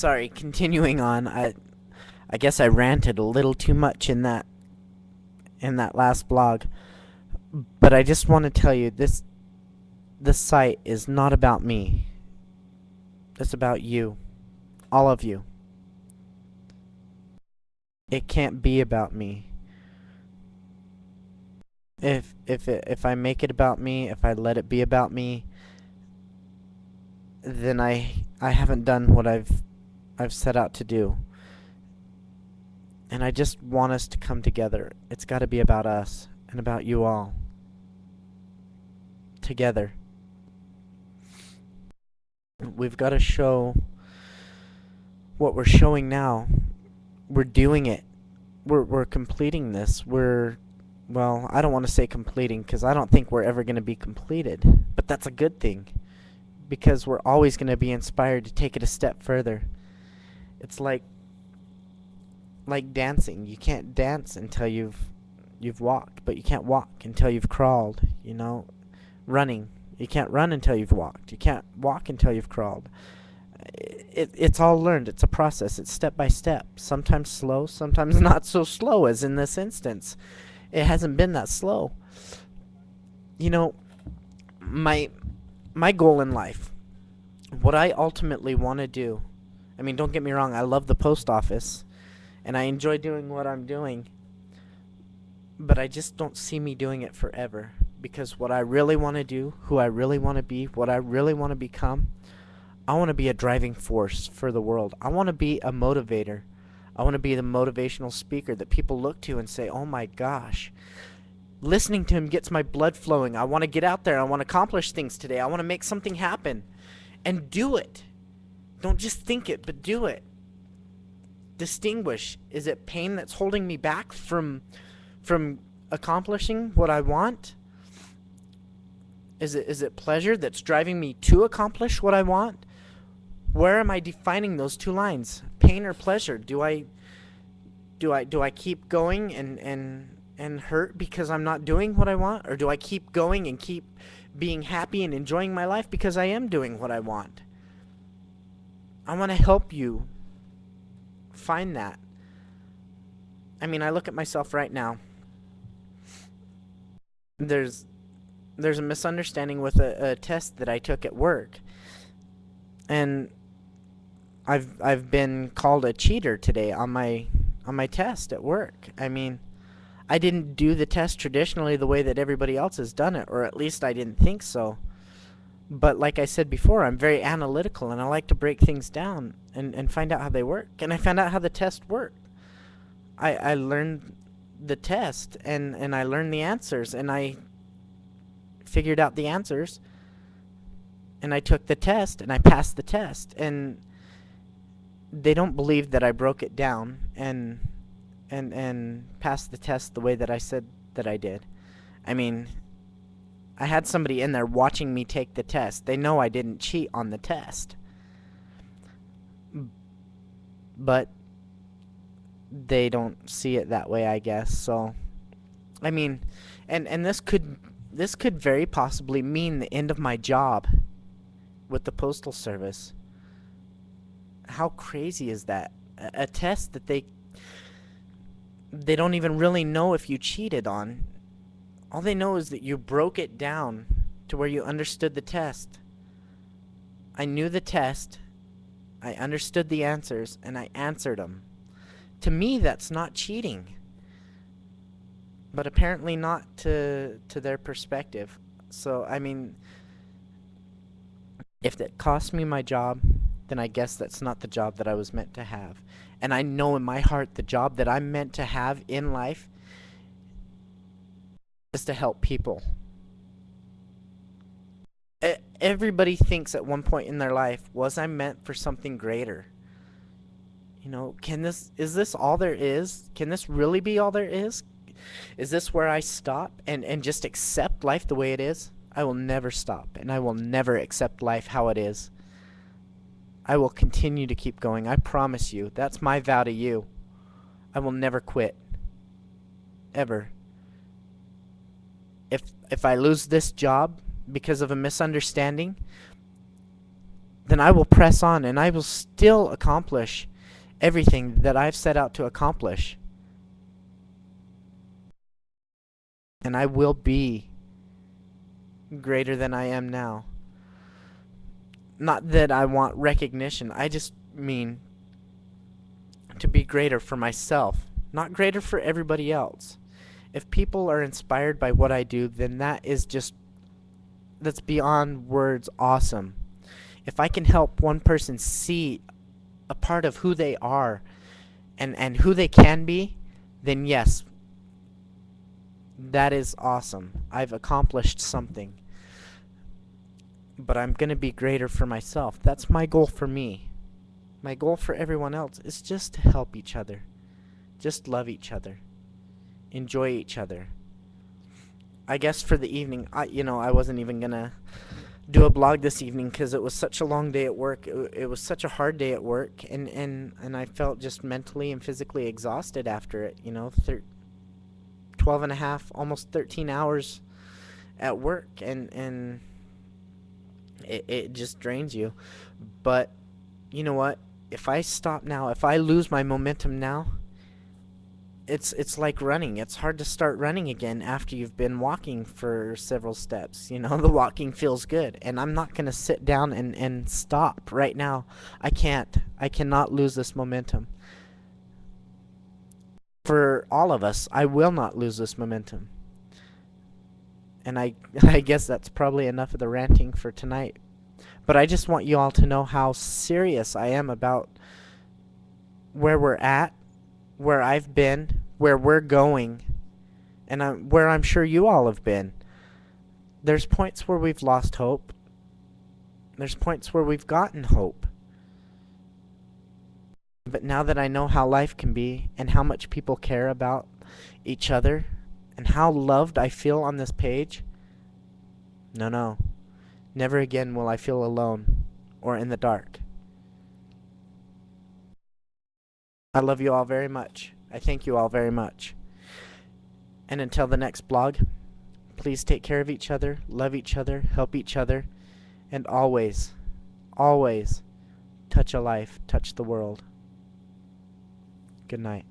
Sorry, continuing on. I guess I ranted a little too much in that last blog, but I just want to tell you this site is not about me. It's about you, all of you. It can't be about me. If I make it about me, if I let it be about me, then I haven't done what I've set out to do. And I just want us to come together. It's got to be about us and about you all. Together. We've got to show what we're showing now. We're doing it. We're completing this. Well, I don't want to say completing because I don't think we're ever going to be completed. But that's a good thing because we're always going to be inspired to take it a step further. It's like dancing. You can't dance until you've walked, but you can't walk until you've crawled, you know? Running. You can't run until you've walked. You can't walk until you've crawled. It's all learned. It's a process. It's step by step. Sometimes slow, sometimes not so slow as in this instance. It hasn't been that slow. You know, my goal in life, what I ultimately want to do, I mean, don't get me wrong, I love the post office, and I enjoy doing what I'm doing, but I just don't see me doing it forever, because what I really want to do, who I really want to be, what I really want to become, I want to be a driving force for the world. I want to be a motivator. I want to be the motivational speaker that people look to and say, oh my gosh, listening to him gets my blood flowing. I want to get out there. I want to accomplish things today. I want to make something happen. And do it. Don't just think it, but do it. Distinguish. Is it pain that's holding me back from accomplishing what I want? Is it pleasure that's driving me to accomplish what I want? Where am I defining those two lines? Pain or pleasure? Do I keep going and hurt because I'm not doing what I want? Or do I keep going and keep being happy and enjoying my life because I am doing what I want? I want to help you find that. I mean, I look at myself right now. There's a misunderstanding with a test that I took at work. And I've been called a cheater today on my test at work. I mean, I didn't do the test traditionally the way that everybody else has done it, or at least I didn't think so. But like I said before, I'm very analytical and I like to break things down and find out how they work. And I found out how the test worked. I learned the test and I learned the answers and I figured out the answers and I took the test and I passed the test, and they don't believe that I broke it down and passed the test the way that I said that I did. I mean, I had somebody in there watching me take the test. They know I didn't cheat on the test. But they don't see it that way, I guess. So, I mean, and this could very possibly mean the end of my job with the Postal Service. How crazy is that? A test that they don't even really know if you cheated on. All they know is that you broke it down to where you understood the test. I knew the test, I understood the answers, and I answered them. To me, that's not cheating. But apparently not to their perspective. So, I mean, if it cost me my job, then I guess that's not the job that I was meant to have. And I know in my heart the job that I'm meant to have in life is to help people. Everybody thinks at one point in their life, was I meant for something greater? You know, is this all there is? Can this really be all there is? Is this where I stop and just accept life the way it is? I will never stop, and I will never accept life how it is. I will continue to keep going. I promise you. That's my vow to you. I will never quit. Ever. If I lose this job because of a misunderstanding, then I will press on and I will still accomplish everything that I've set out to accomplish. And I will be greater than I am now. Not that I want recognition, I just mean to be greater for myself, not greater for everybody else. If people are inspired by what I do, then that's beyond words awesome. If I can help one person see a part of who they are and who they can be, then yes, that is awesome. I've accomplished something. But I'm going to be greater for myself. That's my goal for me. My goal for everyone else is just to help each other. Just love each other. Enjoy each other. I guess for the evening, I wasn't even going to do a blog this evening because it was such a long day at work. It was such a hard day at work, and I felt just mentally and physically exhausted after it. 12 and a half, almost 13 hours at work, and it just drains you. But you know what? If I stop now, if I lose my momentum now, it's like running. It's hard to start running again after you've been walking for several steps. The walking feels good. And I'm not going to sit down and stop right now. I can't. I cannot lose this momentum. For all of us, I will not lose this momentum. And I guess that's probably enough of the ranting for tonight. But I just want you all to know how serious I am about where we're at, where I've been, where we're going, and where I'm sure you all have been. There's points where we've lost hope. There's points where we've gotten hope. But now that I know how life can be and how much people care about each other and how loved I feel on this page, no, never again will I feel alone or in the dark. I love you all very much. I thank you all very much. And until the next blog, please take care of each other, love each other, help each other, and always, always touch a life, touch the world. Good night.